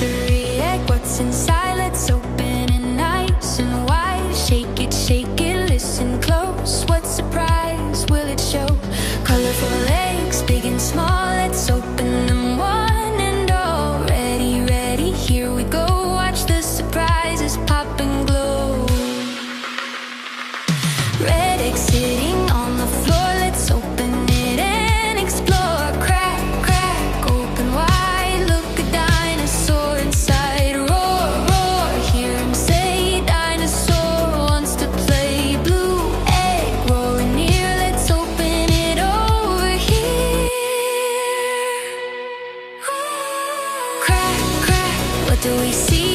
mystery egg. What's inside? Let's open it nice and wide. Shake it, listen close. What surprise will it show? Colorful eggs, big and small. Let's open them one and all. Ready, ready, here we go. Watch the surprises pop and glow. Red egg sitting on the floor. Let's open it and explore. Crack, crack, open wide. Look, a dinosaur inside. Roar, roar, hear him say, dinosaur wants to play. Blue egg rolling near. Let's open it over here. Crack, crack, what do we see?